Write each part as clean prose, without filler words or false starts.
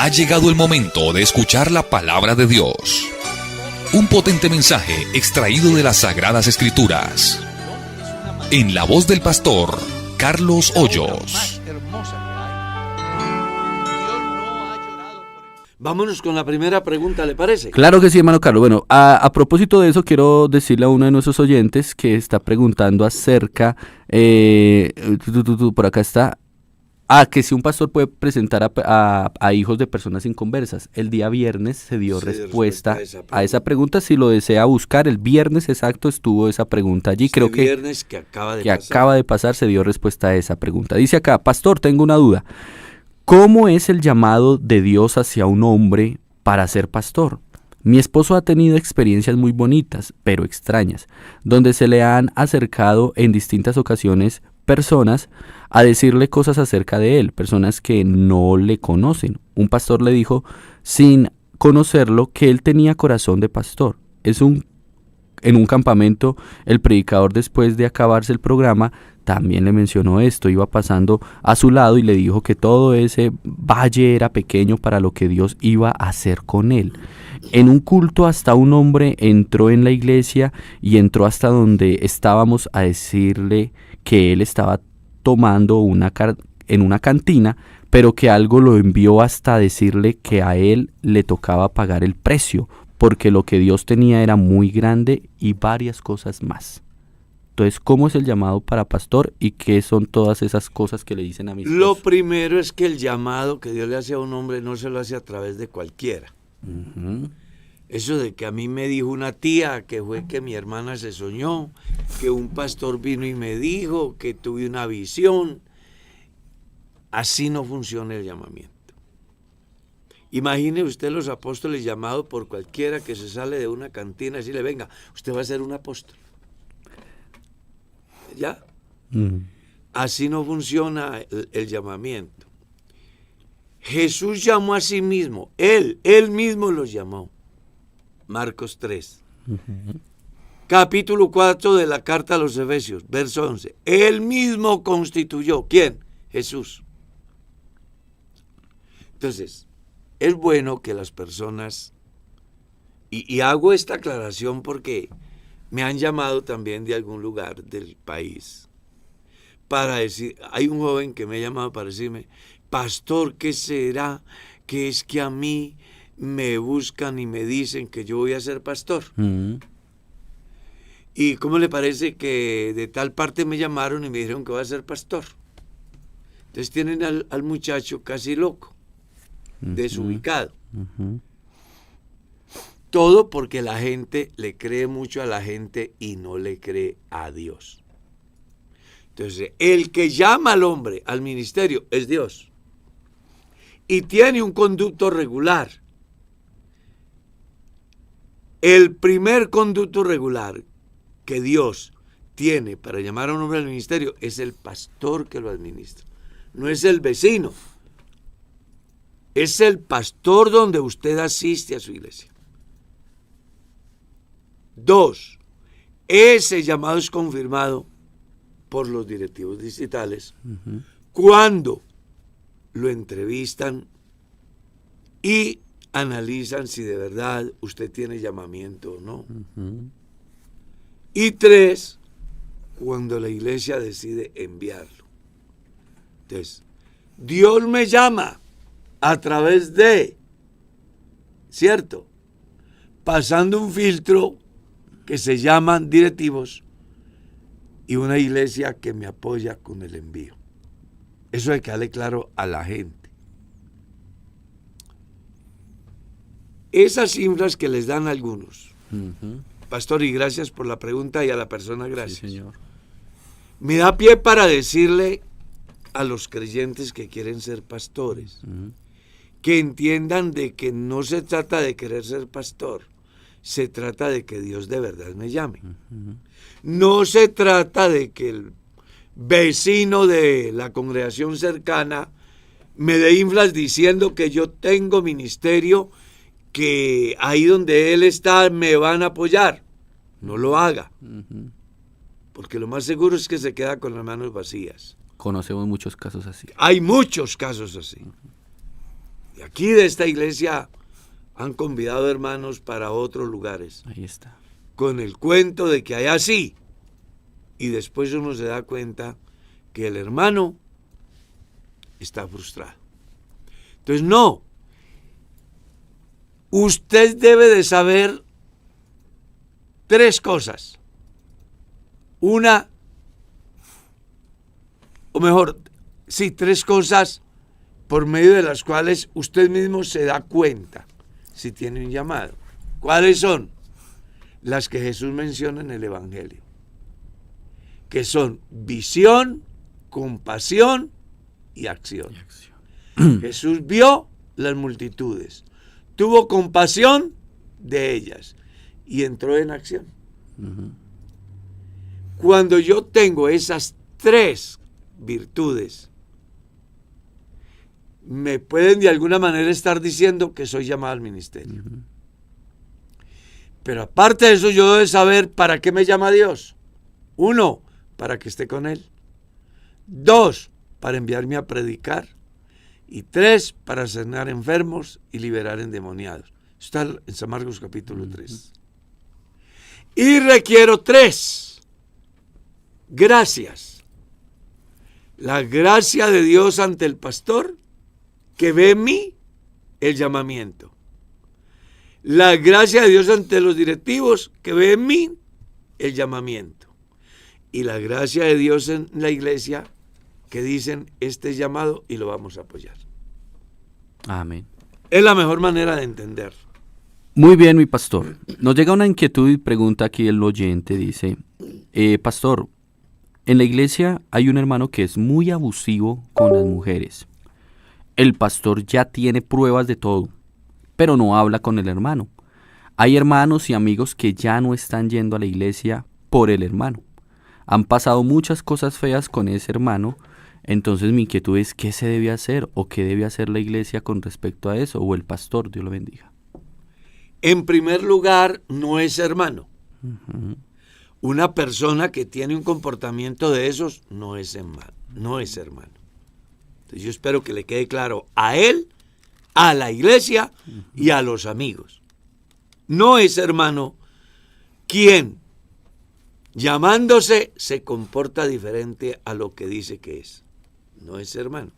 Ha llegado el momento de escuchar la palabra de Dios. Un potente mensaje extraído de las Sagradas Escrituras. En la voz del pastor Carlos Hoyos. Vámonos con la primera pregunta, ¿le parece? Claro que sí, hermano Carlos. Bueno, a propósito de eso, quiero decirle a uno de nuestros oyentes que está preguntando acerca, por acá está, que si un pastor puede presentar a hijos de personas inconversas. El día viernes se dio respuesta a esa pregunta. Si lo desea buscar, el viernes exacto estuvo esa pregunta allí. Creo que viernes que acaba de pasar se dio respuesta a esa pregunta. Dice acá, pastor, tengo una duda. ¿Cómo es el llamado de Dios hacia un hombre para ser pastor? Mi esposo ha tenido experiencias muy bonitas, pero extrañas, donde se le han acercado en distintas ocasiones personas a decirle cosas acerca de él, personas que no le conocen. Un pastor le dijo, sin conocerlo, que él tenía corazón de pastor. En un campamento, el predicador, después de acabarse el programa, también le mencionó esto. Iba pasando a su lado y le dijo que todo ese valle era pequeño para lo que Dios iba a hacer con él. En un culto, hasta un hombre entró en la iglesia y entró hasta donde estábamos a decirle que él estaba tomando en una cantina, pero que algo lo envió hasta decirle que a él le tocaba pagar el precio, porque lo que Dios tenía era muy grande y varias cosas más. Entonces, ¿cómo es el llamado para pastor y qué son todas esas cosas que le dicen a mis esposo? Lo primero es que el llamado que Dios le hace a un hombre no se lo hace a través de cualquiera. Uh-huh. Eso de que a mí me dijo una tía, que fue que mi hermana se soñó, que un pastor vino y me dijo, que tuve una visión. Así no funciona el llamamiento. Imagine usted los apóstoles llamados por cualquiera que se sale de una cantina y decirle, venga, usted va a ser un apóstol. ¿Ya? Así no funciona el llamamiento. Jesús llamó a sí mismo, él mismo los llamó. Marcos 3. Uh-huh. Capítulo 4 de la carta a los Efesios, verso 11. Él mismo constituyó. ¿Quién? Jesús. Entonces, es bueno que las personas, y hago esta aclaración porque me han llamado también de algún lugar del país para decir, hay un joven que me ha llamado para decirme, pastor, ¿qué será? Que es que a mí me buscan y me dicen que yo voy a ser pastor. Uh-huh. ¿Y cómo le parece que de tal parte me llamaron y me dijeron que voy a ser pastor? Entonces tienen al muchacho casi loco, uh-huh, desubicado. Uh-huh. Todo porque la gente le cree mucho a la gente y no le cree a Dios. Entonces, el que llama al hombre al ministerio es Dios. Y tiene un conducto regular. El primer conducto regular que Dios tiene para llamar a un hombre al ministerio es el pastor que lo administra. No es el vecino. Es el pastor donde usted asiste a su iglesia. 2. Ese llamado es confirmado por los directivos distritales uh-huh. cuando lo entrevistan y analizan si de verdad usted tiene llamamiento o no. Uh-huh. Y 3, cuando la iglesia decide enviarlo. Entonces, Dios me llama a través de, ¿cierto? Pasando un filtro que se llaman directivos y una iglesia que me apoya con el envío. Eso hay que darle claro a la gente. Esas cifras que les dan algunos, uh-huh. Pastor, y gracias por la pregunta y a la persona gracias. Sí, señor. Me da pie para decirle a los creyentes que quieren ser pastores, uh-huh. que entiendan de que no se trata de querer ser pastor, se trata de que Dios de verdad me llame. Uh-huh. No se trata de que el vecino de la congregación cercana me dé inflas diciendo que yo tengo ministerio, que ahí donde él está me van a apoyar. No lo haga. Uh-huh. Porque lo más seguro es que se queda con las manos vacías. Conocemos muchos casos así. Hay muchos casos así. Uh-huh. Y aquí de esta iglesia han convidado hermanos para otros lugares. Ahí está. Con el cuento de que allá sí. Y después uno se da cuenta que el hermano está frustrado. Entonces, no. Usted debe de saber 3 cosas. Una, o mejor, sí, 3 cosas por medio de las cuales usted mismo se da cuenta si tiene un llamado. ¿Cuáles son? Las que Jesús menciona en el Evangelio, que son visión, compasión y acción. Jesús vio las multitudes, tuvo compasión de ellas y entró en acción. Cuando yo tengo esas 3 virtudes, me pueden de alguna manera estar diciendo que soy llamado al ministerio. Pero aparte de eso, yo debo saber para qué me llama Dios. 1, para que esté con Él. 2, para enviarme a predicar. Y 3, para sanar enfermos y liberar endemoniados. Está en San Marcos capítulo 3. Y requiero 3 gracias. La gracia de Dios ante el pastor, que ve en mí el llamamiento. La gracia de Dios ante los directivos, que ve en mí el llamamiento. Y la gracia de Dios en la iglesia, que dicen, este es llamado y lo vamos a apoyar. Amén. Es la mejor manera de entender. Muy bien, mi pastor. Nos llega una inquietud y pregunta aquí el oyente, dice, pastor, en la iglesia hay un hermano que es muy abusivo con las mujeres. El pastor ya tiene pruebas de todo, pero no habla con el hermano. Hay hermanos y amigos que ya no están yendo a la iglesia por el hermano. Han pasado muchas cosas feas con ese hermano. Entonces mi inquietud es, ¿qué se debe hacer? ¿O qué debe hacer la iglesia con respecto a eso? O el pastor, Dios lo bendiga. En primer lugar, no es hermano. Una persona que tiene un comportamiento de esos no es hermano. No es hermano. Entonces yo espero que le quede claro a él, a la iglesia y a los amigos. No es hermano quien, llamándose, se comporta diferente a lo que dice que es. No es hermano.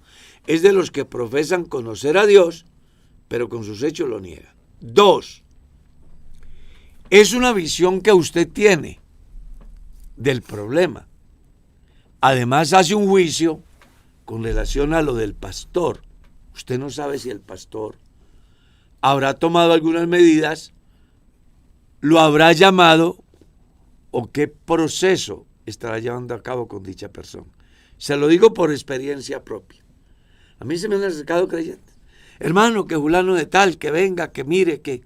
Es de los que profesan conocer a Dios, pero con sus hechos lo niegan. 2, es una visión que usted tiene del problema. Además hace un juicio con relación a lo del pastor. Usted no sabe si el pastor habrá tomado algunas medidas, lo habrá llamado o qué proceso estará llevando a cabo con dicha persona. Se lo digo por experiencia propia. A mí se me han acercado creyentes. Hermano, que fulano de tal, que venga, que mire, que...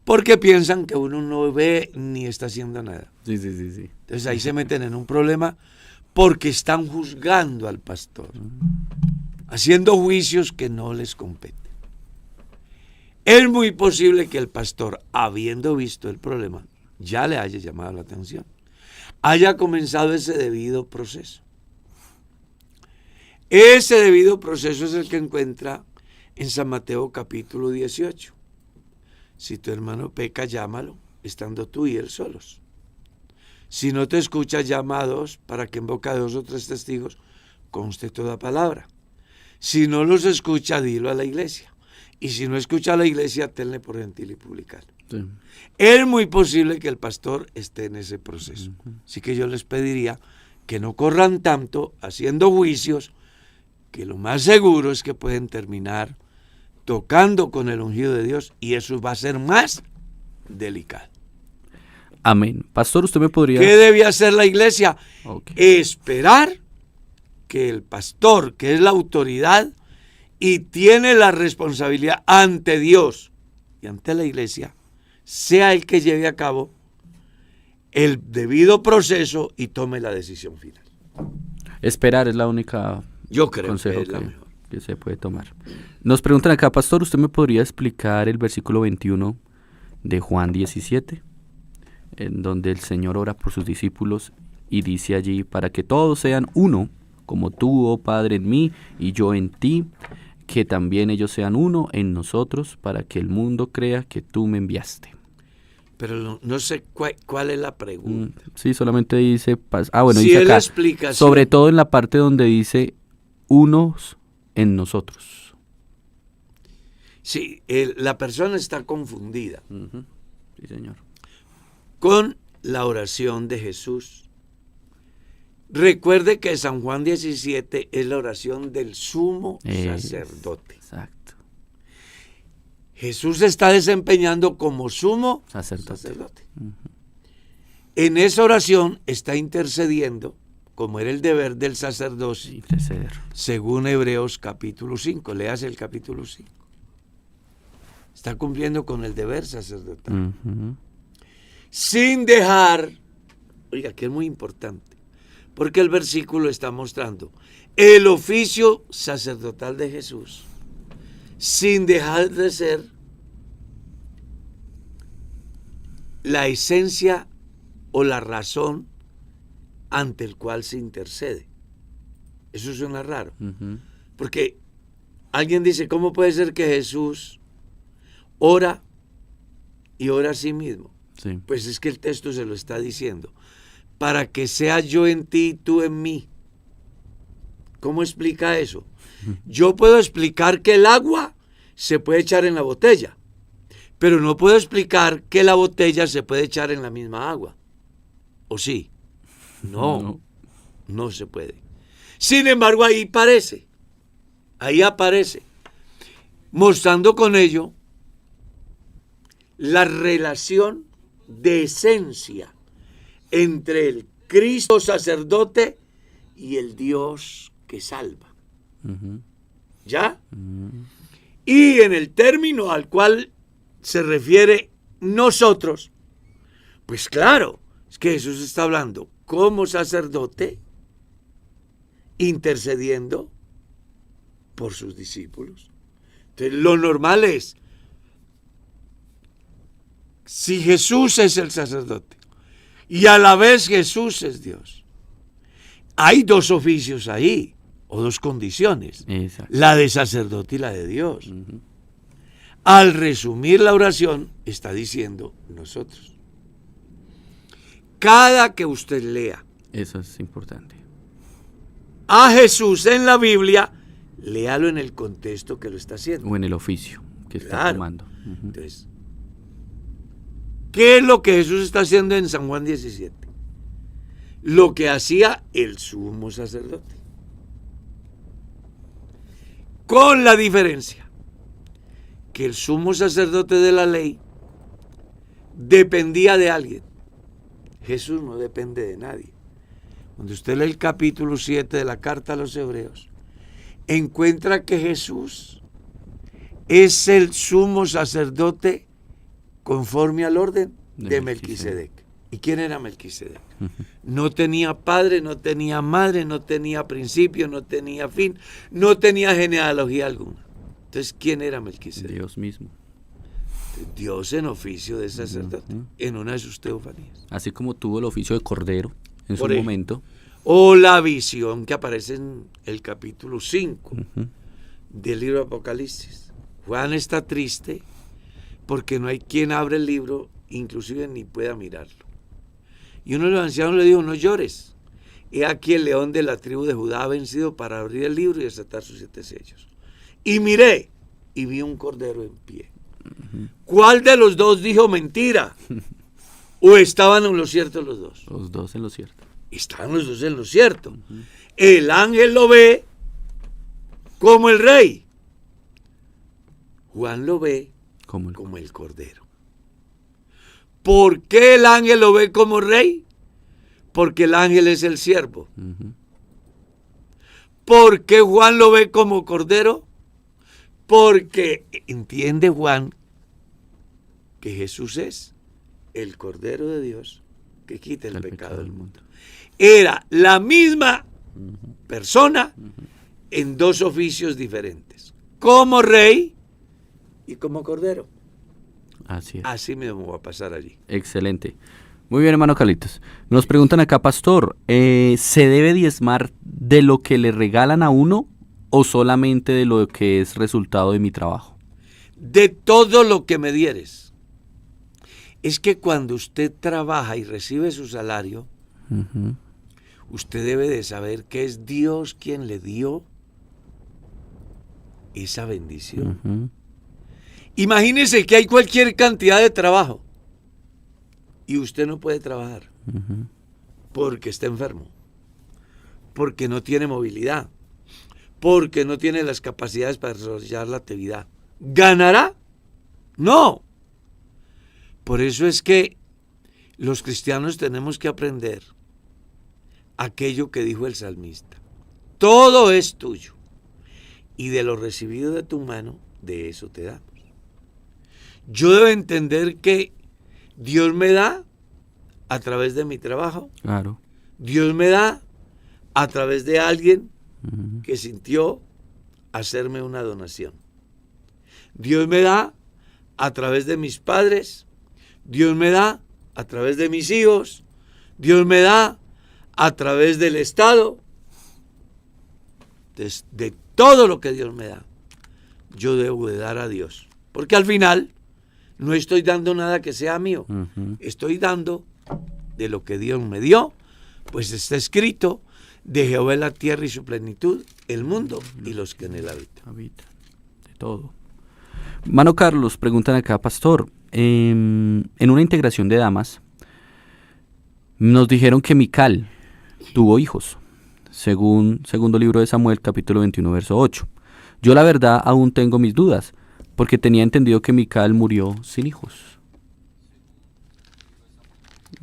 Porque piensan que uno no ve ni está haciendo nada. Sí. Entonces ahí se meten en un problema porque están juzgando al pastor, haciendo juicios que no les competen. Es muy posible que el pastor, habiendo visto el problema, ya le haya llamado la atención, haya comenzado ese debido proceso. Ese debido proceso es el que encuentra en San Mateo capítulo 18. Si tu hermano peca, llámalo, estando tú y él solos. Si no te escucha, llama a 2, para que en boca de 2 o 3 testigos conste toda palabra. Si no los escucha, dilo a la iglesia. Y si no escucha a la iglesia, tenle por gentil y publicano. Sí. Es muy posible que el pastor esté en ese proceso. Así que yo les pediría que no corran tanto haciendo juicios, que lo más seguro es que pueden terminar tocando con el ungido de Dios, y eso va a ser más delicado. Amén. Pastor, usted me podría... ¿Qué debe hacer la iglesia? Esperar que el pastor, que es la autoridad y tiene la responsabilidad ante Dios y ante la iglesia, sea el que lleve a cabo el debido proceso y tome la decisión final. Esperar es la única consejo que se puede tomar. Nos preguntan acá, pastor, ¿usted me podría explicar el versículo 21 de Juan 17? En donde el Señor ora por sus discípulos y dice allí, para que todos sean uno, como tú, oh Padre, en mí y yo en ti, que también ellos sean uno en nosotros, para que el mundo crea que tú me enviaste. Pero no sé cuál es la pregunta. Sí, solamente dice, si dice acá, explicación, sobre todo en la parte donde dice unos en nosotros. Sí, la persona está confundida. Sí, señor. Con la oración de Jesús. Recuerde que San Juan 17 es la oración del sumo sacerdote. Exacto. Jesús se está desempeñando como sumo sacerdote. En esa oración está intercediendo, como era el deber del sacerdocio, interceder, según Hebreos capítulo 5. Leas el capítulo 5. Está cumpliendo con el deber sacerdotal. Sin dejar, oiga, que es muy importante, porque el versículo está mostrando el oficio sacerdotal de Jesús, sin dejar de ser la esencia o la razón ante el cual se intercede. Eso suena raro, porque alguien dice, ¿cómo puede ser que Jesús ora y ora a sí mismo? Sí. Pues es que el texto se lo está diciendo, para que sea yo en ti y tú en mí. ¿Cómo explica eso? Yo puedo explicar que el agua se puede echar en la botella, pero no puedo explicar que la botella se puede echar en la misma agua. ¿O sí? No se puede. Sin embargo, ahí aparece, mostrando con ello la relación de esencia entre el Cristo sacerdote y el Dios que salva. ¿Ya? Y en el término al cual se refiere nosotros, pues claro, es que Jesús está hablando como sacerdote, intercediendo por sus discípulos. Entonces, lo normal es, si Jesús es el sacerdote y a la vez Jesús es Dios, hay dos oficios ahí, o dos condiciones. Exacto. La de sacerdote y la de Dios. Al resumir la oración, está diciendo nosotros. Cada que usted lea, eso es importante, a Jesús en la Biblia, léalo en el contexto que lo está haciendo. o en el oficio que está Claro. tomando. Entonces, ¿qué es lo que Jesús está haciendo en San Juan 17? Lo que hacía el sumo sacerdote. Con la diferencia que el sumo sacerdote de la ley dependía de alguien. Jesús no depende de nadie. Cuando usted lee el capítulo 7 de la carta a los Hebreos, encuentra que Jesús es el sumo sacerdote conforme al orden de Melquisedec. ¿Y quién era Melquisedec? No tenía padre, no tenía madre, no tenía principio, no tenía fin, no tenía genealogía alguna. Entonces, ¿quién era Melquisedec? Dios mismo. Dios en oficio de sacerdote, en una de sus teofanías. Así como tuvo el oficio de cordero en su Por ejemplo, momento. O la visión que aparece en el capítulo 5 del libro de Apocalipsis. Juan está triste porque no hay quien abra el libro, inclusive ni pueda mirarlo. Y uno de los ancianos le dijo, no llores. He aquí el león de la tribu de Judá ha vencido para abrir el libro y desatar sus 7 sellos. Y miré y vi un cordero en pie. ¿Cuál de los dos dijo mentira? ¿O estaban en lo cierto los dos? Los dos en lo cierto. Estaban los dos en lo cierto. El ángel lo ve como el rey. Juan lo ve como el cordero. ¿Por qué el ángel lo ve como rey? Porque el ángel es el siervo. ¿Por qué Juan lo ve como cordero? Porque entiende Juan que Jesús es el Cordero de Dios que quita el pecado del mundo. Era la misma persona en dos oficios diferentes, como rey y como cordero. Así es. Así mismo va a pasar allí. Excelente. Muy bien, hermano Carlitos. Nos preguntan acá, pastor, ¿se debe diezmar de lo que le regalan a uno o solamente de lo que es resultado de mi trabajo? De todo lo que me dieres. Es que cuando usted trabaja y recibe su salario, Ujú. usted debe de saber que es Dios quien le dio esa bendición. Ujú. Imagínese que hay cualquier cantidad de trabajo y usted no puede trabajar Ujú. porque está enfermo, porque no tiene movilidad, porque no tiene las capacidades para desarrollar la actividad. ¿Ganará? No. Por eso es que los cristianos tenemos que aprender aquello que dijo el salmista. Todo es tuyo y de lo recibido de tu mano, de eso te damos. Yo debo entender que Dios me da a través de mi trabajo. Claro. Dios me da a través de alguien Ujú. que sintió hacerme una donación. Dios me da a través de mis padres. Dios me da a través de mis hijos. Dios me da a través del Estado. De todo lo que Dios me da, yo debo de dar a Dios. Porque al final no estoy dando nada que sea mío. Ujú. Estoy dando de lo que Dios me dio, pues está escrito: de Jehová es la tierra y su plenitud, el mundo y los que en él habitan. Habita de todo. Mano Carlos, preguntan acá, pastor, en una integración de damas, nos dijeron que Mical tuvo hijos, según segundo libro de Samuel, capítulo 21, verso 8. Yo la verdad aún tengo mis dudas, porque tenía entendido que Mical murió sin hijos.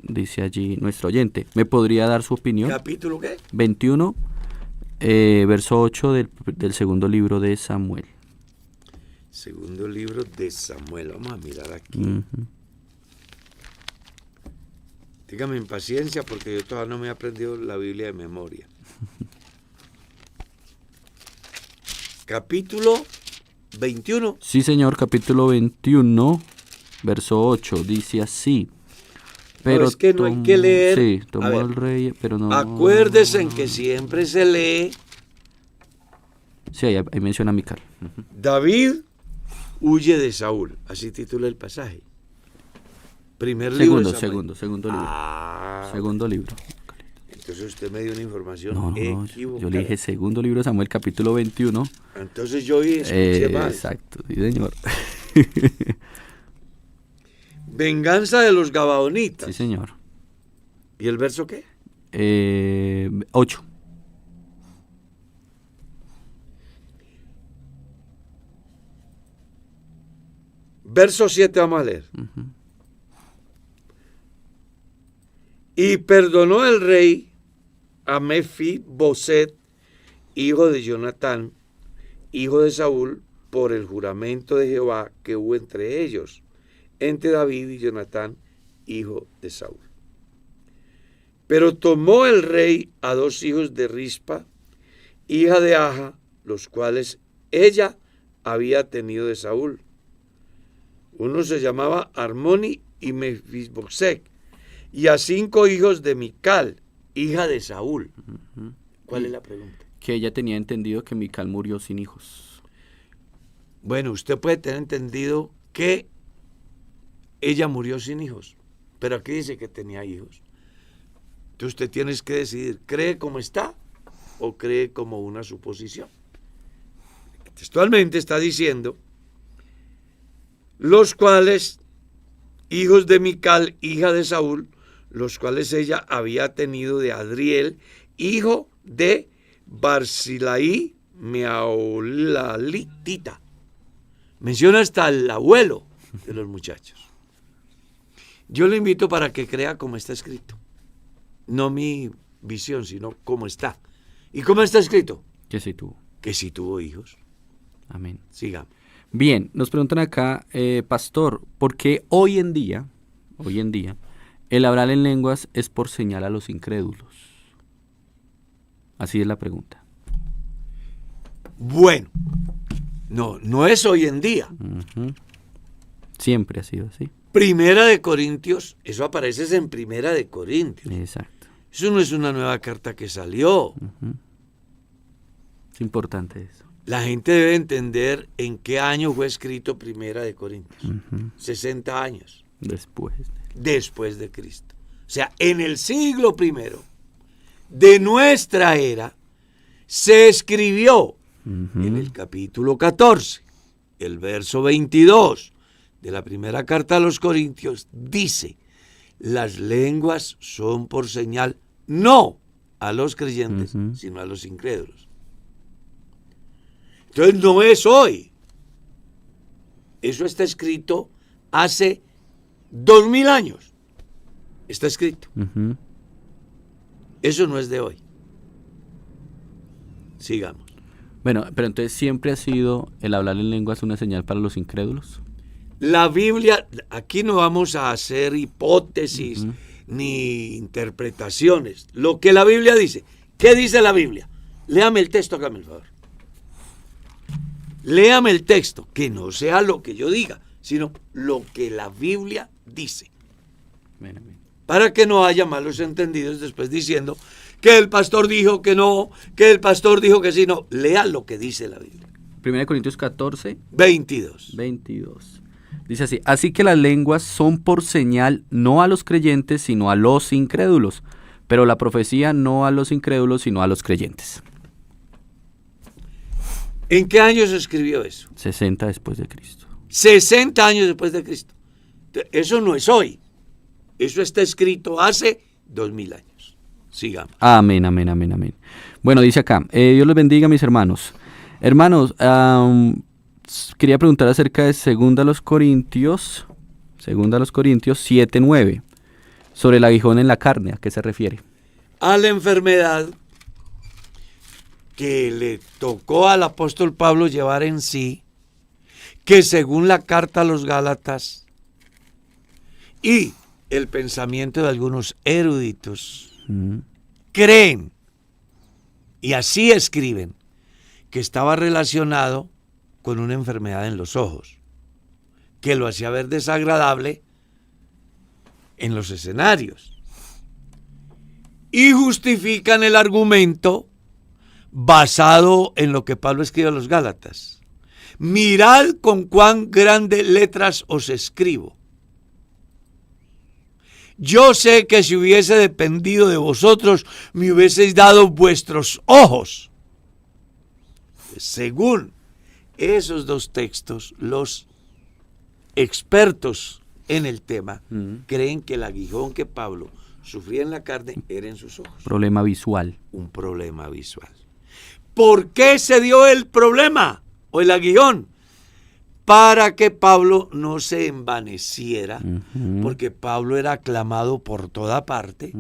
Dice allí nuestro oyente. ¿Me podría dar su opinión? ¿Capítulo qué? 21, verso 8 del segundo libro de Samuel. Segundo libro de Samuel. Vamos a mirar aquí. Ujú. Dígame en paciencia porque yo todavía no me he aprendido la Biblia de memoria. Capítulo 21. Sí, señor, capítulo 21, verso 8, dice así. Pero es que no hay que leer. Sí, A tomó ver, el rey, pero no... acuérdese en que siempre se lee. Sí, ahí menciona a Mical. Ujú. David huye de Saúl. Así titula el pasaje. Primer libro de Samuel. Segundo libro. Ah, Segundo libro. entonces usted me dio una información No, equivocada. yo le dije segundo libro de Samuel, capítulo 21. Entonces yo escuché mal. Exacto, sí, señor. Venganza de los Gabaonitas. Sí, señor. ¿Y el verso qué? 8. Verso 7 vamos a leer. Ujú. Y perdonó el rey a Mefiboset, hijo de Jonatán, hijo de Saúl, por el juramento de Jehová que hubo entre ellos, entre David y Jonatán, hijo de Saúl. Pero tomó el rey a 2 hijos de Rispa, hija de Aja, los cuales ella había tenido de Saúl. Uno se llamaba Armoni y Mefiboset, y a 5 hijos de Mical, hija de Saúl. Ujú. ¿Cuál es la pregunta? Que ella tenía entendido que Mical murió sin hijos. Bueno, usted puede tener entendido que ella murió sin hijos, pero aquí dice que tenía hijos. Entonces usted tiene que decidir, ¿cree como está o cree como una suposición? Textualmente está diciendo, los cuales, hijos de Mical, hija de Saúl, los cuales ella había tenido de Adriel, hijo de Barzilai Meaolalitita. Menciona hasta el abuelo de los muchachos. Yo le invito para que crea como está escrito. No mi visión, sino cómo está. ¿Y cómo está escrito? Que sí tuvo. Que sí tuvo hijos. Amén. Sigamos. Bien, nos preguntan acá, pastor, ¿por qué hoy en día, el hablar en lenguas es por señal a los incrédulos? Así es la pregunta. Bueno, no es hoy en día. Ujú. Siempre ha sido así. Primera de Corintios, eso aparece en Primera de Corintios. Exacto. Eso no es una nueva carta que salió. Ujú. Es importante eso. La gente debe entender en qué año fue escrito Primera de Corintios. 60 años. Después de Cristo. O sea, en el siglo I de nuestra era se escribió en el capítulo 14, el verso 22 de la primera carta a los Corintios, dice: las lenguas son por señal no a los creyentes, sino a los incrédulos. Entonces no es hoy. Eso está escrito hace 2000 años. Está escrito. Eso no es de hoy. Sigamos. Bueno, pero entonces siempre ha sido el hablar en lenguas una señal para los incrédulos. La Biblia, aquí no vamos a hacer hipótesis ni interpretaciones. Lo que la Biblia dice. ¿Qué dice la Biblia? Léame el texto, hágame el favor. Léame el texto, que no sea lo que yo diga, sino lo que la Biblia dice. Para que no haya malos entendidos después diciendo que el pastor dijo que no, que el pastor dijo que sí. No, lea lo que dice la Biblia. 1 Corintios 14, 22. Dice así: así que las lenguas son por señal no a los creyentes, sino a los incrédulos, pero la profecía no a los incrédulos, sino a los creyentes. ¿En qué año se escribió eso? 60 después de Cristo. 60 años después de Cristo. Eso no es hoy. Eso está escrito hace 2000 años. Sigamos. Amén. Bueno, dice acá, Dios los bendiga, mis hermanos. Hermanos, quería preguntar acerca de 2 Corintios 7:9, sobre el aguijón en la carne. ¿A qué se refiere? A la enfermedad que le tocó al apóstol Pablo llevar en sí, que según la carta a los Gálatas y el pensamiento de algunos eruditos creen, y así escriben, que estaba relacionado con una enfermedad en los ojos, que lo hacía ver desagradable en los escenarios. Y justifican el argumento basado en lo que Pablo escribe a los Gálatas. Mirad con cuán grandes letras os escribo. Yo sé que si hubiese dependido de vosotros, me hubieseis dado vuestros ojos. Según esos dos textos, los expertos en el tema creen que el aguijón que Pablo sufría en la carne era en sus ojos. Problema visual. Un problema visual. ¿Por qué se dio el problema o el aguijón? Para que Pablo no se envaneciera, porque Pablo era aclamado por toda parte,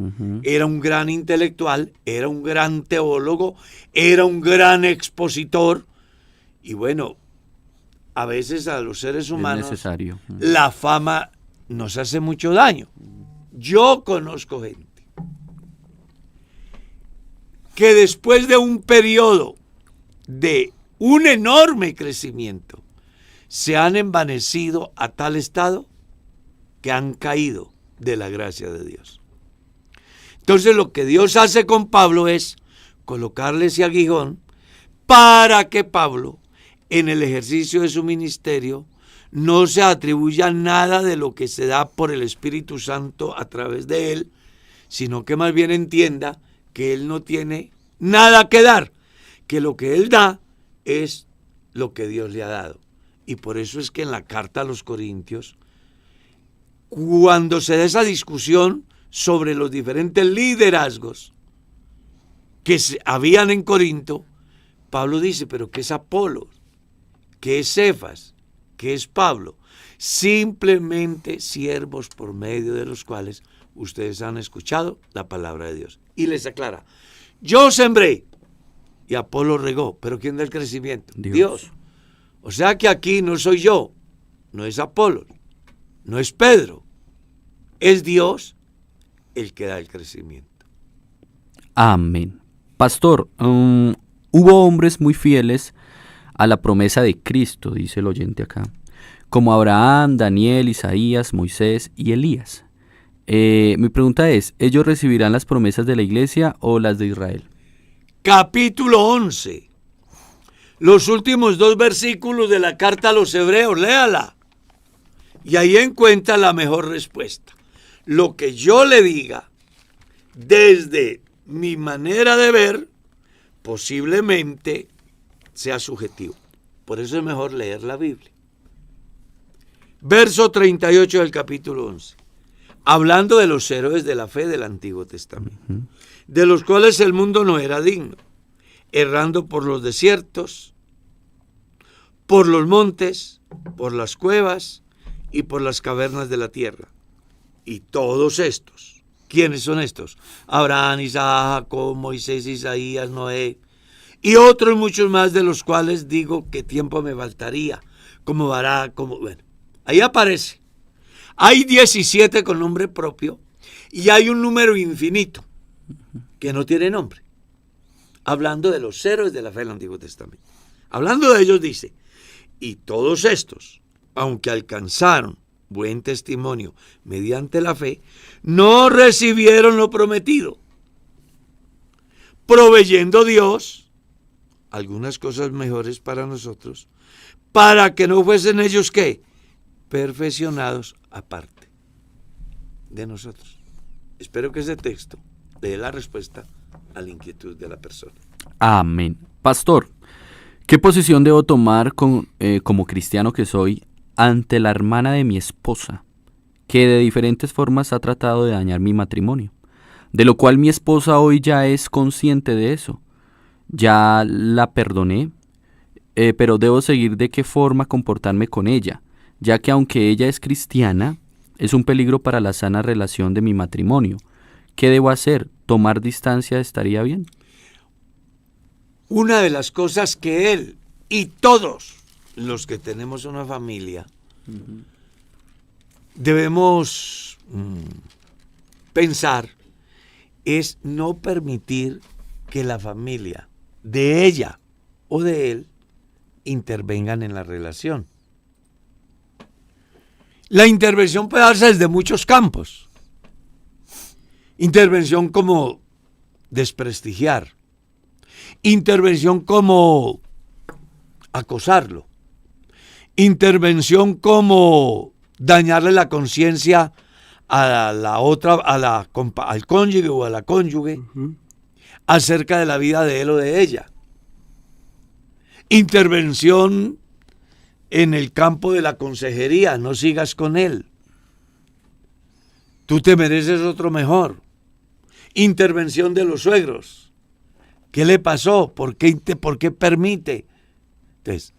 era un gran intelectual, era un gran teólogo, era un gran expositor, y bueno, a veces a los seres humanos es necesario. La fama nos hace mucho daño. Yo conozco gente que después de un periodo de un enorme crecimiento se han envanecido a tal estado que han caído de la gracia de Dios. Entonces lo que Dios hace con Pablo es colocarle ese aguijón para que Pablo, en el ejercicio de su ministerio, no se atribuya nada de lo que se da por el Espíritu Santo a través de él, sino que más bien entienda que él no tiene nada que dar, que lo que él da es lo que Dios le ha dado. Y por eso es que en la carta a los Corintios, cuando se da esa discusión sobre los diferentes liderazgos que habían en Corinto, Pablo dice: pero ¿qué es Apolo? ¿Qué es Cefas? ¿Qué es Pablo? Simplemente siervos por medio de los cuales ustedes han escuchado la palabra de Dios. Y les aclara: yo sembré y Apolo regó, pero ¿quién da el crecimiento? Dios. O sea que aquí no soy yo, no es Apolo, no es Pedro, es Dios el que da el crecimiento. Amén. Pastor, hubo hombres muy fieles a la promesa de Cristo, dice el oyente acá, como Abraham, Daniel, Isaías, Moisés y Elías. Mi pregunta es: ¿ellos recibirán las promesas de la iglesia o las de Israel? Capítulo 11 los últimos 2 versículos de la carta a los Hebreos, léala. Y ahí encuentra la mejor respuesta. Lo que yo le diga desde mi manera de ver, posiblemente sea subjetivo. Por eso es mejor leer la Biblia. Verso 38 del capítulo 11. Hablando de los héroes de la fe del Antiguo Testamento, de los cuales el mundo no era digno, errando por los desiertos, por los montes, por las cuevas y por las cavernas de la tierra. Y todos estos, ¿quiénes son estos? Abraham, Isaac, Jacob, Moisés, Isaías, Noé, y otros muchos más, de los cuales digo que tiempo me faltaría, como Barak, bueno, ahí aparece. Hay 17 con nombre propio y hay un número infinito que no tiene nombre. Hablando de los héroes de la fe del Antiguo Testamento. Hablando de ellos dice, y todos estos, aunque alcanzaron buen testimonio mediante la fe, no recibieron lo prometido, proveyendo Dios algunas cosas mejores para nosotros, para que no fuesen ellos, ¿qué? Perfeccionados aparte de nosotros. Espero que ese texto le dé la respuesta a la inquietud de la persona. Amén. Pastor, ¿qué posición debo tomar como cristiano que soy ante la hermana de mi esposa, que de diferentes formas ha tratado de dañar mi matrimonio? De lo cual mi esposa hoy ya es consciente de eso. Ya la perdoné, pero debo seguir de qué forma comportarme con ella, ya que aunque ella es cristiana, es un peligro para la sana relación de mi matrimonio. ¿Qué debo hacer? ¿Tomar distancia estaría bien? Una de las cosas que él y todos los que tenemos una familia debemos pensar es no permitir que la familia de ella o de él intervengan en la relación. La intervención puede darse desde muchos campos. Intervención como desprestigiar. Intervención como acosarlo. Intervención como dañarle la conciencia a la otra, al cónyuge o a la cónyuge acerca de la vida de él o de ella. Intervención en el campo de la consejería, no sigas con él. Tú te mereces otro mejor. Intervención de los suegros. ¿Qué le pasó? ¿Por qué permite? Entonces,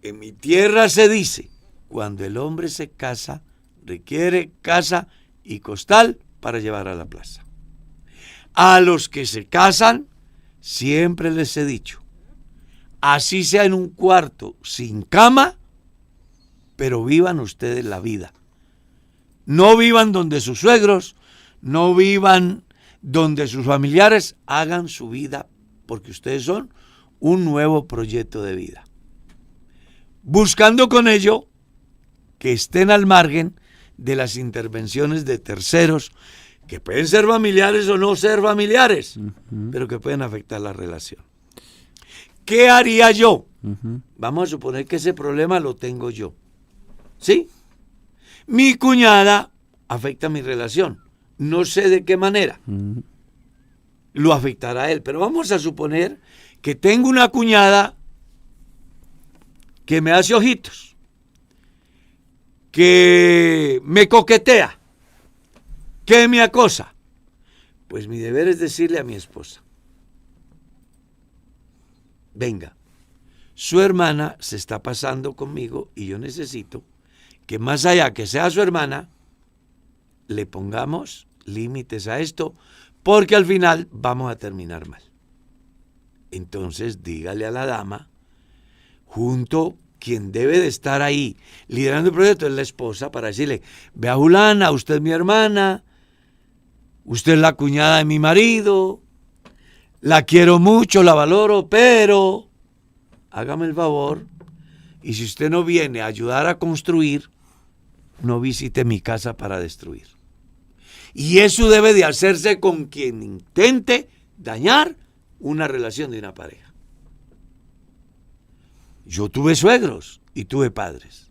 en mi tierra se dice, cuando el hombre se casa, requiere casa y costal para llevar a la plaza. A los que se casan, siempre les he dicho, así sea en un cuarto sin cama, pero vivan ustedes la vida. No vivan donde sus suegros, no vivan donde sus familiares, hagan su vida, porque ustedes son un nuevo proyecto de vida. Buscando con ello que estén al margen de las intervenciones de terceros, que pueden ser familiares o no ser familiares, pero que pueden afectar la relación. ¿Qué haría yo? Vamos a suponer que ese problema lo tengo yo. ¿Sí? Mi cuñada afecta mi relación. No sé de qué manera lo afectará a él, pero vamos a suponer que tengo una cuñada que me hace ojitos, que me coquetea, que me acosa. Pues mi deber es decirle a mi esposa, venga, su hermana se está pasando conmigo y yo necesito que más allá que sea su hermana, le pongamos límites a esto, porque al final vamos a terminar mal. Entonces dígale a la dama, junto quien debe de estar ahí liderando el proyecto es la esposa, para decirle, vea Julana, usted es mi hermana, usted es la cuñada de mi marido, la quiero mucho, la valoro, pero hágame el favor, y si usted no viene a ayudar a construir, no visite mi casa para destruir. Y eso debe de hacerse con quien intente dañar una relación de una pareja. Yo tuve suegros y tuve padres.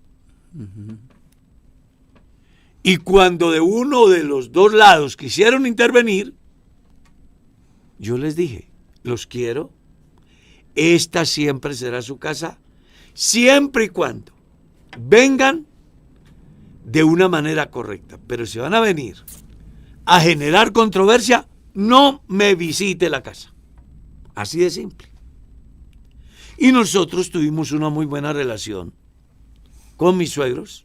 Y cuando de uno de los dos lados quisieron intervenir, yo les dije, los quiero, esta siempre será su casa, siempre y cuando vengan de una manera correcta. Pero si van a venir a generar controversia, no me visite la casa. Así de simple. Y nosotros tuvimos una muy buena relación con mis suegros,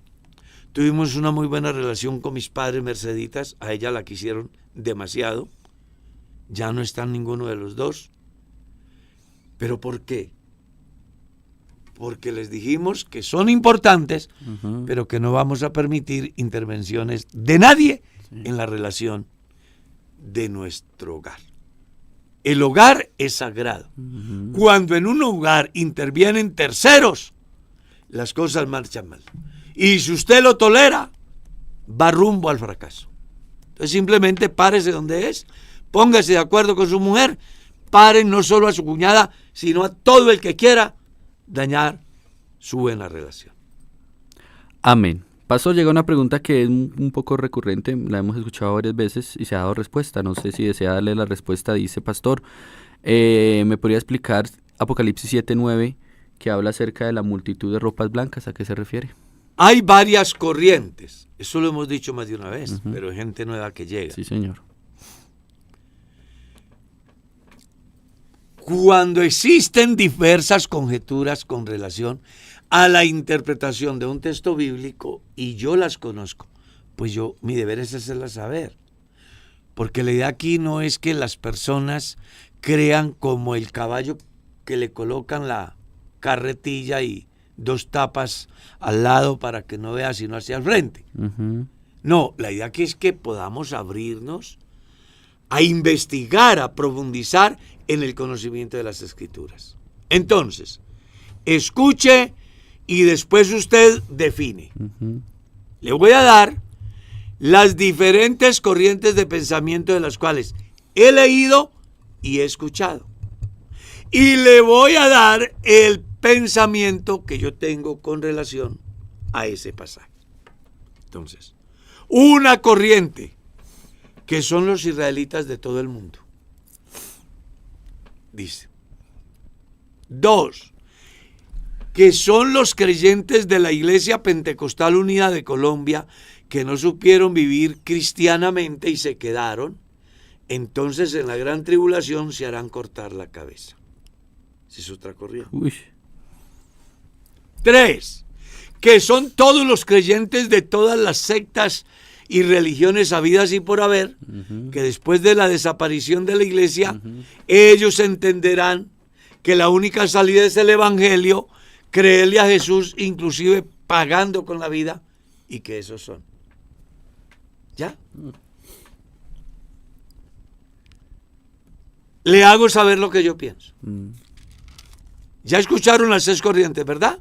tuvimos una muy buena relación con mis padres merceditas, a ella la quisieron demasiado, ya no están ninguno de los dos. ¿Pero por qué? Porque les dijimos que son importantes, pero que no vamos a permitir intervenciones de nadie en la relación de nuestro hogar. El hogar es sagrado. Cuando en un hogar intervienen terceros, las cosas marchan mal. Y si usted lo tolera, va rumbo al fracaso. Entonces simplemente párese donde es, póngase de acuerdo con su mujer, paren no solo a su cuñada, sino a todo el que quiera dañar su buena relación. Amén. Pastor, llega una pregunta que es un poco recurrente, la hemos escuchado varias veces y se ha dado respuesta. No sé si desea darle la respuesta. Dice, pastor, ¿me podría explicar Apocalipsis 7:9, que habla acerca de la multitud de ropas blancas? ¿A qué se refiere? Hay varias corrientes, eso lo hemos dicho más de una vez, pero hay gente nueva que llega. Sí, señor. Cuando existen diversas conjeturas con relación a la interpretación de un texto bíblico y yo las conozco, pues mi deber es hacerlas saber. Porque la idea aquí no es que las personas crean como el caballo que le colocan la carretilla y 2 tapas al lado para que no vea sino hacia el frente. No, la idea aquí es que podamos abrirnos a investigar, a profundizar en el conocimiento de las Escrituras. Entonces, escuche y después usted define. Le voy a dar las diferentes corrientes de pensamiento de las cuales he leído y he escuchado. Y le voy a dar el pensamiento que yo tengo con relación a ese pasaje. Entonces, una corriente que son los israelitas de todo el mundo. Dice. 2, que son los creyentes de la Iglesia Pentecostal Unida de Colombia que no supieron vivir cristianamente y se quedaron. Entonces en la gran tribulación se harán cortar la cabeza. Esa es otra corriente. 3, que son todos los creyentes de todas las sectas y religiones habidas y por haber, que después de la desaparición de la iglesia, ellos entenderán que la única salida es el evangelio, creerle a Jesús, inclusive pagando con la vida, y que esos son. ¿Ya? Le hago saber lo que yo pienso. Ya escucharon las 6 corrientes, ¿verdad?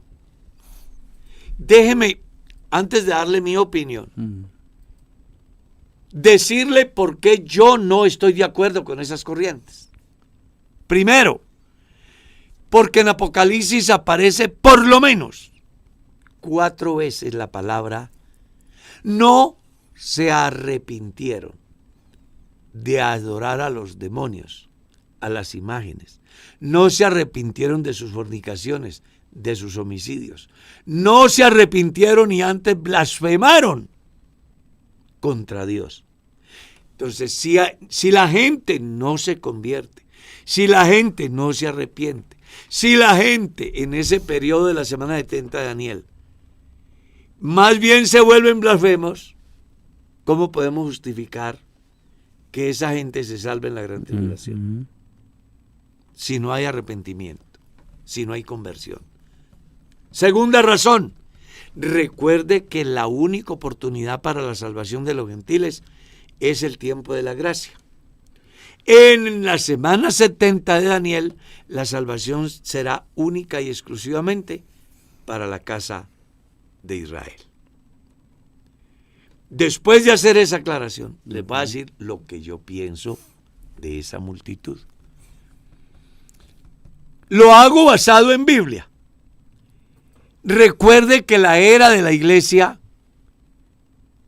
Déjeme, antes de darle mi opinión, decirle por qué yo no estoy de acuerdo con esas corrientes. Primero, porque en Apocalipsis aparece por lo menos 4 veces la palabra no se arrepintieron de adorar a los demonios, a las imágenes. No se arrepintieron de sus fornicaciones, de sus homicidios. No se arrepintieron y antes blasfemaron contra Dios. Entonces, si la gente no se convierte, si la gente no se arrepiente, si la gente en ese periodo de la semana 70 de Daniel más bien se vuelven blasfemos, ¿cómo podemos justificar que esa gente se salve en la gran tribulación? Si no hay arrepentimiento, si no hay conversión. Segunda razón, recuerde que la única oportunidad para la salvación de los gentiles es el tiempo de la gracia. En la semana 70 de Daniel, la salvación será única y exclusivamente para la casa de Israel. Después de hacer esa aclaración, les voy a decir lo que yo pienso de esa multitud. Lo hago basado en Biblia. Recuerde que la era de la iglesia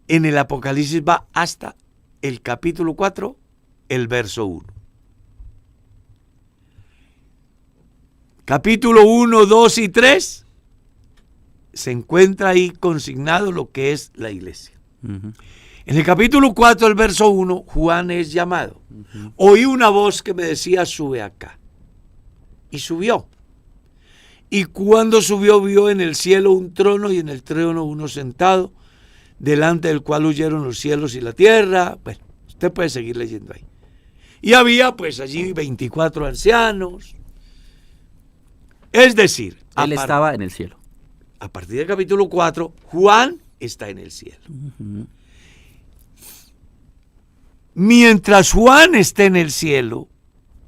en el Apocalipsis va hasta el capítulo 4, el verso 1. Capítulo 1, 2 y 3 se encuentra ahí consignado lo que es la iglesia. Uh-huh. En el capítulo 4, el verso 1, Juan es llamado. Uh-huh. Oí una voz que me decía, sube acá. Y subió. Y cuando subió, vio en el cielo un trono y en el trono uno sentado, delante del cual huyeron los cielos y la tierra. Bueno, usted puede seguir leyendo ahí. Y había pues allí 24 ancianos. Es decir, él estaba en el cielo. A partir del capítulo 4, Juan está en el cielo. Uh-huh. Mientras Juan esté en el cielo,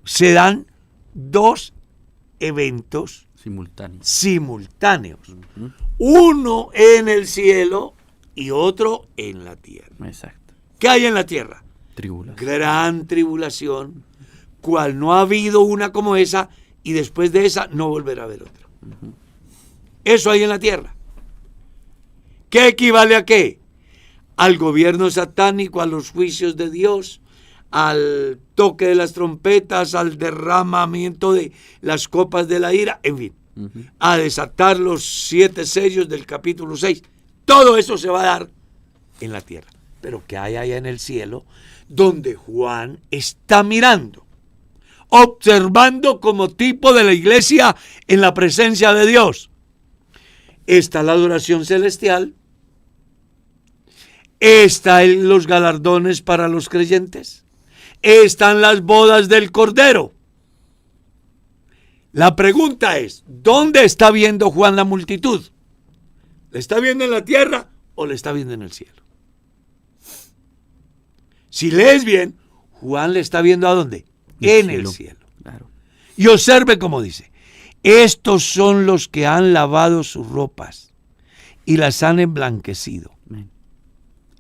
se dan dos eventos simultáneos. Uh-huh. Uno en el cielo y otro en la tierra. Exacto. ¿Qué hay en la tierra? Tribulación. Gran tribulación, cual no ha habido una como esa, y después de esa no volverá a haber otra. Uh-huh. Eso hay en la tierra. ¿Qué equivale a qué? Al gobierno satánico, a los juicios de Dios, al toque de las trompetas, al derramamiento de las copas de la ira, en fin, uh-huh, a desatar los 7 sellos del capítulo 6. Todo eso se va a dar en la tierra. Pero ¿qué hay allá en el cielo? Donde Juan está mirando, observando como tipo de la iglesia en la presencia de Dios. Está la adoración celestial, están los galardones para los creyentes, están las bodas del Cordero. La pregunta es, ¿dónde está viendo Juan la multitud? ¿Le está viendo en la tierra o le está viendo en el cielo? Si lees bien, Juan le está viendo ¿a dónde? En el cielo. Claro. Y observe cómo dice, estos son los que han lavado sus ropas y las han emblanquecido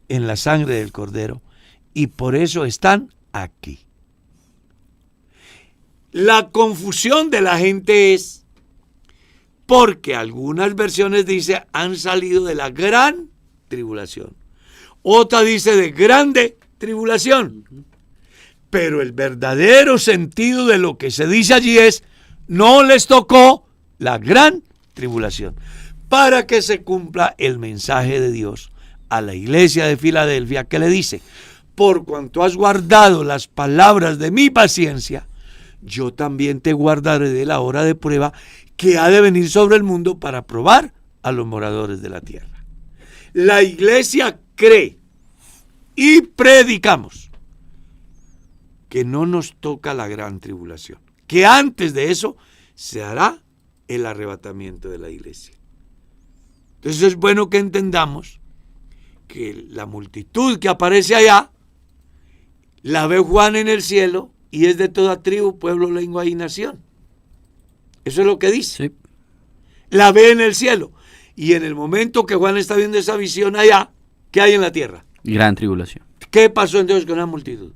en la sangre del Cordero, y por eso están aquí. La confusión de la gente es porque algunas versiones dice han salido de la gran tribulación, otra dice de grande tribulación. Pero el verdadero sentido de lo que se dice allí es, no les tocó la gran tribulación, para que se cumpla el mensaje de Dios a la iglesia de Filadelfia, que le dice, por cuanto has guardado las palabras de mi paciencia, yo también te guardaré de la hora de prueba que ha de venir sobre el mundo para probar a los moradores de la tierra. La iglesia cree y predicamos que no nos toca la gran tribulación, que antes de eso se hará el arrebatamiento de la iglesia. Entonces es bueno que entendamos que la multitud que aparece allá, la ve Juan en el cielo y es de toda tribu, pueblo, lengua y nación. Eso es lo que dice. Sí. La ve en el cielo. Y en el momento que Juan está viendo esa visión allá, ¿qué hay en la tierra? Gran tribulación. ¿Qué pasó entonces con la multitud?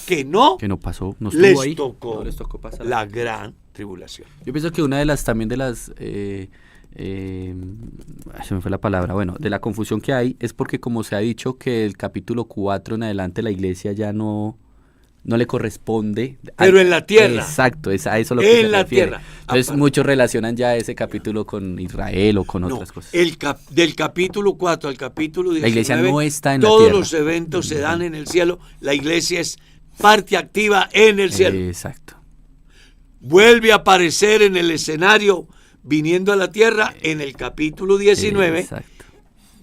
Que no pasó, no les ahí. tocó, no les tocó pasar la gran tribulación. Yo pienso que una de las, también de las, se me fue la palabra, bueno, de la confusión que hay es porque como se ha dicho que el capítulo 4 en adelante la iglesia ya no le corresponde. Pero en la tierra. Exacto, es a eso lo que en se la refiere. tierra. Entonces Aparte, muchos relacionan ya ese capítulo con Israel o con otras cosas. Del capítulo 4 al capítulo 19, la iglesia no está en la todos tierra. los eventos se dan en el cielo. La iglesia es parte activa en el cielo. Exacto. Vuelve a aparecer en el escenario viniendo a la tierra en el capítulo 19, exacto,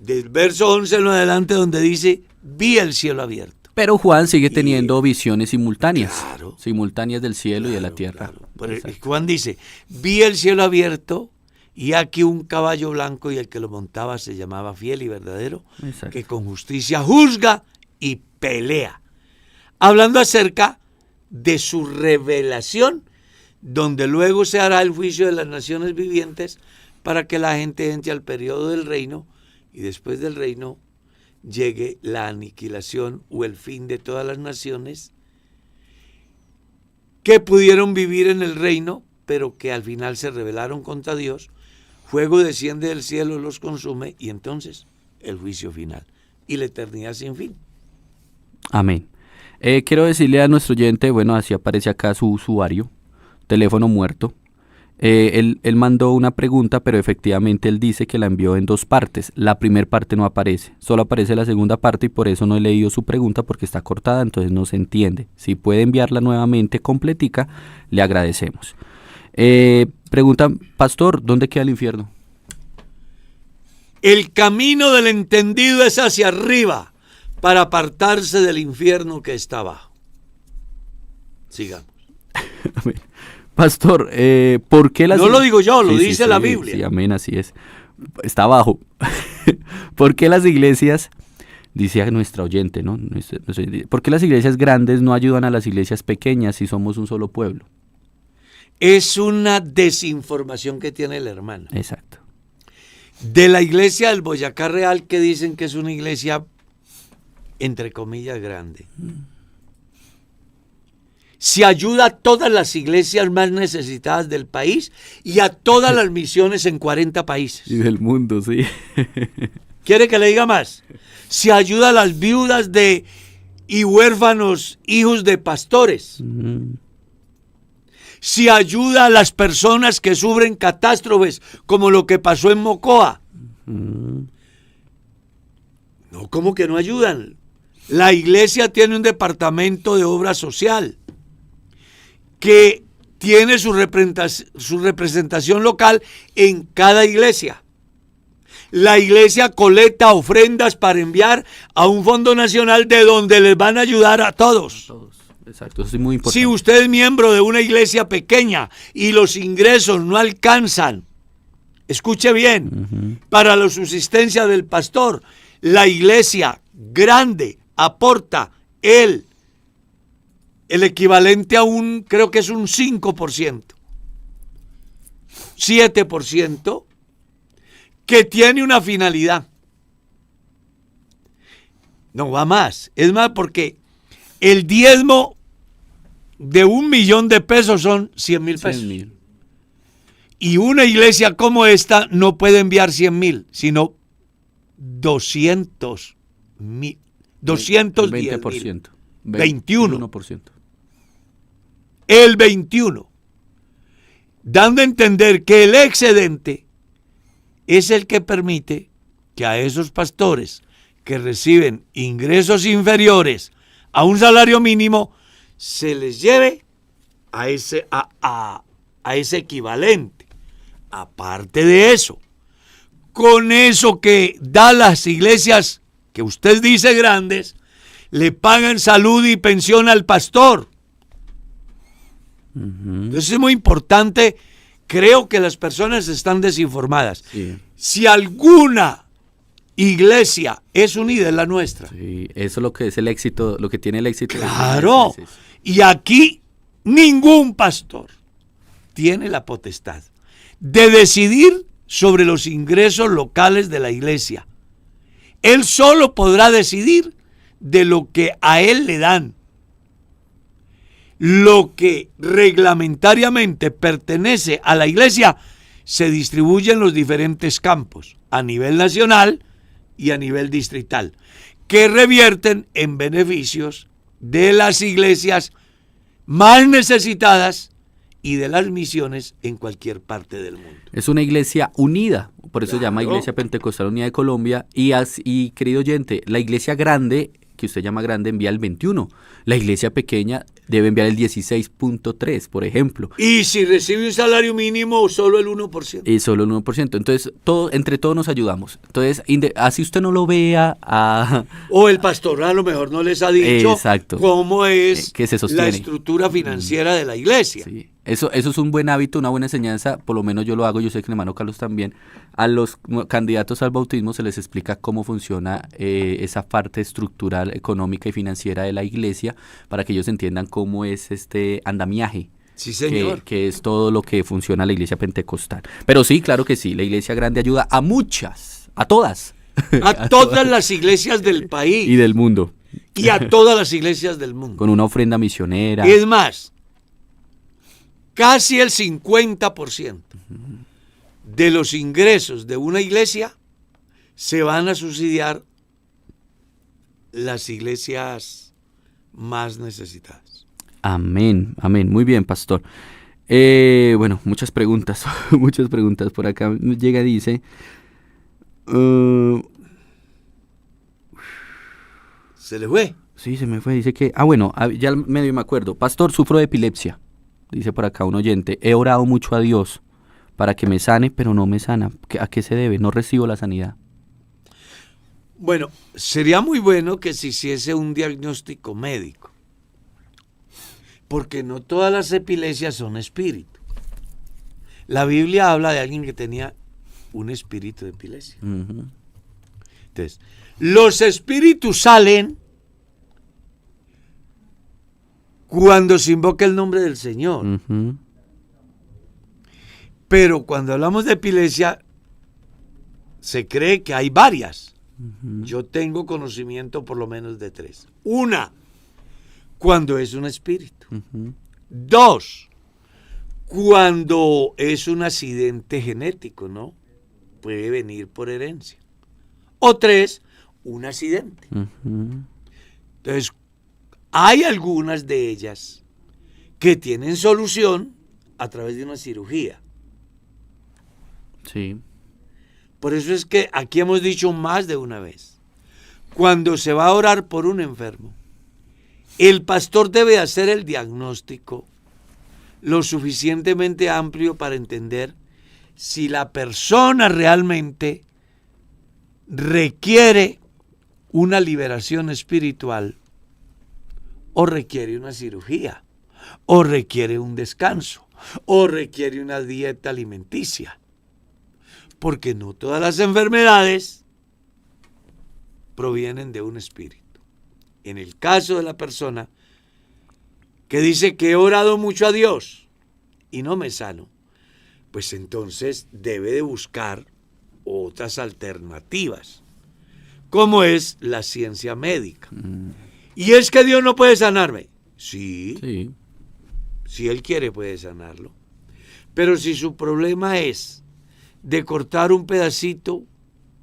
del verso 11 en adelante, donde dice, vi el cielo abierto. Pero Juan sigue teniendo visiones simultáneas, claro, simultáneas del cielo y de la tierra. Claro. Juan dice, vi el cielo abierto y aquí un caballo blanco y el que lo montaba se llamaba Fiel y Verdadero, exacto, que con justicia juzga y pelea. Hablando acerca de su revelación, donde luego se hará el juicio de las naciones vivientes para que la gente entre al periodo del reino y después del reino llegue la aniquilación o el fin de todas las naciones que pudieron vivir en el reino, pero que al final se rebelaron contra Dios, fuego desciende del cielo, los consume y entonces el juicio final y la eternidad sin fin. Amén. Quiero decirle a nuestro oyente, bueno, así aparece acá su usuario, teléfono muerto. Él mandó una pregunta, pero efectivamente él dice que la envió en 2 partes. La primera parte no aparece, solo aparece la segunda parte y por eso no he leído su pregunta porque está cortada, entonces no se entiende. Si puede enviarla nuevamente completica, le agradecemos. Pregunta, pastor, ¿dónde queda el infierno? El camino del entendido es hacia arriba para apartarse del infierno que está abajo. Sigamos. Pastor, ¿por qué las... No lo digo yo, lo Sí, dice la Biblia. Sí, amén, así es. Está abajo. ¿Por qué las iglesias, dice a nuestra oyente, ¿no? ¿Por qué las iglesias grandes no ayudan a las iglesias pequeñas si somos un solo pueblo? Es una desinformación que tiene el hermano. Exacto. De la iglesia del Boyacá Real, que dicen que es una iglesia, entre comillas, grande. Se ayuda a todas las iglesias más necesitadas del país y a todas las misiones en 40 países. Y del mundo, sí. ¿Quiere que le diga más? Se ayuda a las viudas y huérfanos, hijos de pastores. Se ayuda a las personas que sufren catástrofes, como lo que pasó en Mocoa. No, ¿cómo que no ayudan? La iglesia tiene un departamento de obra social que tiene su representación local en cada iglesia. La iglesia colecta ofrendas para enviar a un fondo nacional de donde les van a ayudar a todos. Exacto, eso es muy importante. Si usted es miembro de una iglesia pequeña y los ingresos no alcanzan, escuche bien, para la subsistencia del pastor, la iglesia grande aporta el equivalente a creo que es un 5%, 7%, que tiene una finalidad. No va más, es más porque el diezmo de 1 millón de pesos son 100,000 pesos. 100,000. Y una iglesia como esta no puede enviar 100,000, sino 200,000. 210,000. 21. 21%. El 21. Dando a entender que el excedente es el que permite que a esos pastores que reciben ingresos inferiores a un salario mínimo se les lleve a ese equivalente. Aparte de eso, con eso que da las iglesias que usted dice grandes, le pagan salud y pensión al pastor. Entonces es muy importante. Creo que las personas están desinformadas. Sí. Si alguna iglesia es unida, es la nuestra. Sí, eso es lo que es el éxito, lo que tiene el éxito. Claro. Sí. Y aquí ningún pastor tiene la potestad de decidir sobre los ingresos locales de la iglesia. Él solo podrá decidir de lo que a él le dan. Lo que reglamentariamente pertenece a la iglesia se distribuye en los diferentes campos, a nivel nacional y a nivel distrital, que revierten en beneficios de las iglesias más necesitadas y de las misiones en cualquier parte del mundo. Es una iglesia unida, por eso se llama Claro. Iglesia Pentecostal Unida de Colombia. Y querido oyente, la iglesia grande, que usted llama grande, envía el 21. La iglesia pequeña debe enviar el 16.3, por ejemplo. Y si recibe un salario mínimo, solo el 1%. Y solo el 1%. Entonces, entre todos nos ayudamos. Entonces, así usted no lo vea O el pastor a lo mejor no les ha dicho Exacto. cómo es Que se sostiene. la estructura financiera de la iglesia. Sí. Eso es un buen hábito, una buena enseñanza, por lo menos yo lo hago, yo sé que el hermano Carlos también. A los candidatos al bautismo se les explica cómo funciona esa parte estructural, económica y financiera de la iglesia, para que ellos entiendan cómo es este andamiaje. Sí, señor. Que es todo lo que funciona la iglesia pentecostal. Pero sí, claro que sí, la iglesia grande ayuda a muchas, a todas. A todas las iglesias del país. Y del mundo. Y a todas las iglesias del mundo. Con una ofrenda misionera. Es más, casi el 50% de los ingresos de una iglesia se van a subsidiar las iglesias más necesitadas. Amén, amén. Muy bien, pastor. Bueno, muchas preguntas, muchas preguntas. Por acá llega y dice... ¿Se le fue? Sí, se me fue. Dice que... bueno, ya medio me acuerdo. Pastor, sufro de epilepsia. Dice por acá un oyente. He orado mucho a Dios para que me sane, pero no me sana. ¿A qué se debe? No recibo la sanidad. Bueno, sería muy bueno que se hiciese un diagnóstico médico, porque no todas las epilepsias son espíritu. La Biblia habla de alguien que tenía un espíritu de epilepsia. Uh-huh. Entonces, los espíritus salen cuando se invoca el nombre del Señor. Uh-huh. Pero cuando hablamos de epilepsia, se cree que hay varias. Uh-huh. Yo tengo conocimiento por lo menos de 3. 1, cuando es un espíritu. Uh-huh. 2, cuando es un accidente genético, ¿no? Puede venir por herencia. O 3, un accidente. Uh-huh. Entonces, hay algunas de ellas que tienen solución a través de una cirugía. Sí. Por eso es que aquí hemos dicho más de una vez, cuando se va a orar por un enfermo, el pastor debe hacer el diagnóstico lo suficientemente amplio para entender si la persona realmente requiere una liberación espiritual o requiere una cirugía, o requiere un descanso, o requiere una dieta alimenticia. Porque no todas las enfermedades provienen de un espíritu. En el caso de la persona que dice que he orado mucho a Dios y no me sano, pues entonces debe de buscar otras alternativas, como es la ciencia médica. Y es que Dios no puede sanarme. Sí, Sí. si Él quiere puede sanarlo. Pero si su problema es de cortar un pedacito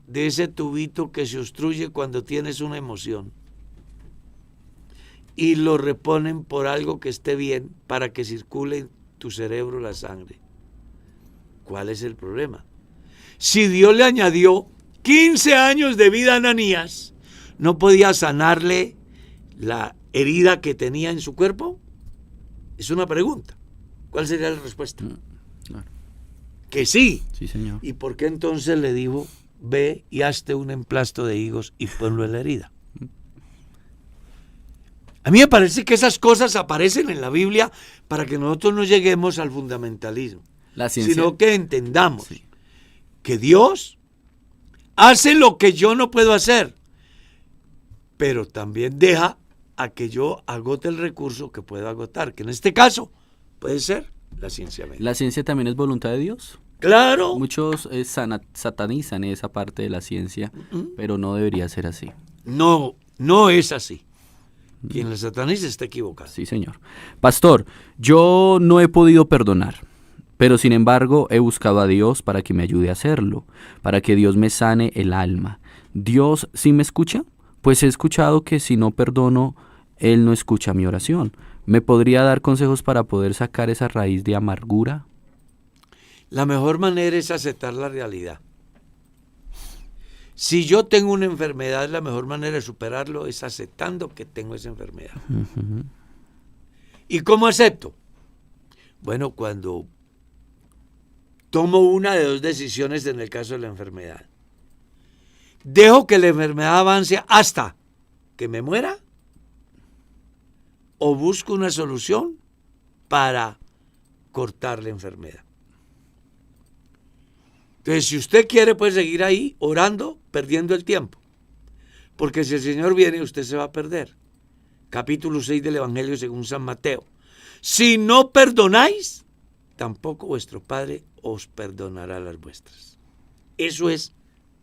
de ese tubito que se obstruye cuando tienes una emoción y lo reponen por algo que esté bien para que circule en tu cerebro la sangre, ¿cuál es el problema? Si Dios le añadió 15 años de vida a Ananías, ¿no podía sanarle la herida que tenía en su cuerpo? Es una pregunta. ¿Cuál sería la respuesta? Claro. Que sí. Sí, señor. ¿Y por qué entonces le dijo, ve y hazte un emplasto de higos y ponlo en la herida? A mí me parece que esas cosas aparecen en la Biblia para que nosotros no lleguemos al fundamentalismo, La ciencia. sino que entendamos Sí. que Dios hace lo que yo no puedo hacer, pero también deja a que yo agote el recurso que puedo agotar, que en este caso puede ser la ciencia médica. ¿La ciencia también es voluntad de Dios? Claro. Muchos satanizan esa parte de la ciencia, pero no debería ser así. No, no es así. Quien la sataniza está equivocado. Sí, señor. Pastor, yo no he podido perdonar, pero sin embargo he buscado a Dios para que me ayude a hacerlo, para que Dios me sane el alma. ¿Dios sí me escucha? Pues he escuchado que si no perdono, Él no escucha mi oración. ¿Me podría dar consejos para poder sacar esa raíz de amargura? La mejor manera es aceptar la realidad. Si yo tengo una enfermedad, la mejor manera de superarlo es aceptando que tengo esa enfermedad. Uh-huh. ¿Y cómo acepto? Bueno, cuando tomo una de 2 decisiones en el caso de la enfermedad. Dejo que la enfermedad avance hasta que me muera o busco una solución para cortar la enfermedad. Entonces, si usted quiere, puede seguir ahí orando, perdiendo el tiempo. Porque si el Señor viene, usted se va a perder. Capítulo 6 del Evangelio según San Mateo. Si no perdonáis, tampoco vuestro Padre os perdonará las vuestras. Eso es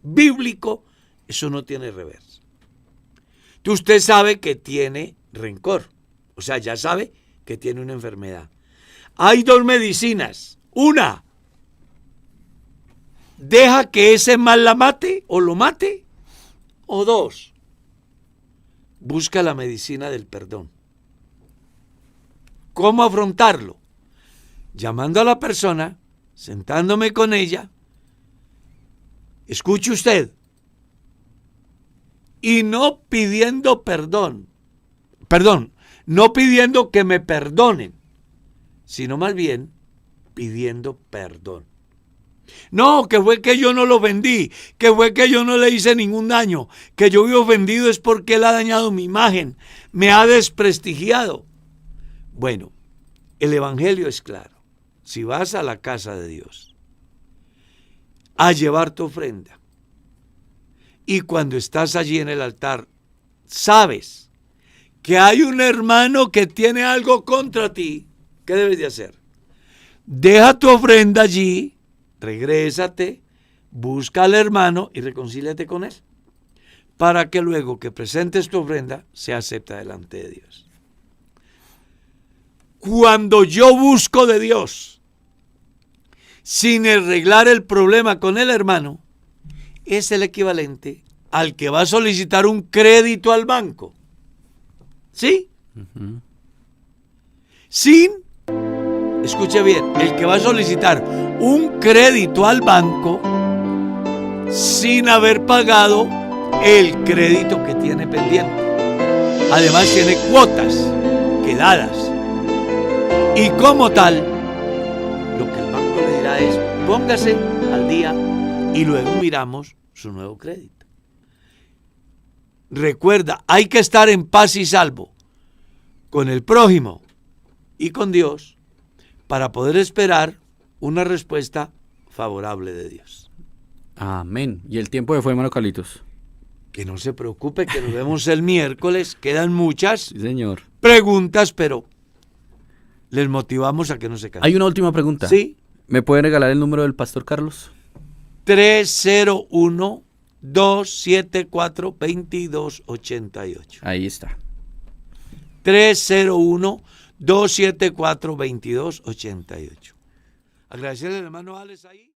bíblico, eso no tiene reversa. Usted sabe que tiene rencor, o sea, ya sabe que tiene una enfermedad. Hay 2 medicinas. Una, deja que ese mal la mate o lo mate. O 2, busca la medicina del perdón. ¿Cómo afrontarlo? Llamando a la persona, sentándome con ella. Escuche usted. Y no pidiendo perdón, no pidiendo que me perdonen, sino más bien pidiendo perdón. No, que fue que yo no lo ofendí, que fue que yo no le hice ningún daño, que yo he ofendido es porque él ha dañado mi imagen, me ha desprestigiado. Bueno, el evangelio es claro. Si vas a la casa de Dios a llevar tu ofrenda, y cuando estás allí en el altar, sabes que hay un hermano que tiene algo contra ti, ¿qué debes de hacer? Deja tu ofrenda allí, regrésate, busca al hermano y reconcíliate con él, para que luego que presentes tu ofrenda, sea acepta delante de Dios. Cuando yo busco de Dios, sin arreglar el problema con el hermano, es el equivalente al que va a solicitar un crédito al banco. ¿Sí? Uh-huh. Escuche bien, el que va a solicitar un crédito al banco sin haber pagado el crédito que tiene pendiente. Además tiene cuotas quedadas. Y como tal, lo que el banco le dirá es, póngase al día y luego miramos su nuevo crédito. Recuerda, hay que estar en paz y salvo con el prójimo y con Dios para poder esperar una respuesta favorable de Dios. Amén. ¿Y el tiempo se fue, hermano Carlitos? Que no se preocupe, que nos vemos el miércoles. Quedan muchas señor. Preguntas, pero les motivamos a que no se cansen. Hay una última pregunta. ¿Sí? ¿Me puede regalar el número del pastor Carlos? 301-274-2288. Ahí está. 301-274-2288. Agradecerle al hermano Alex ahí.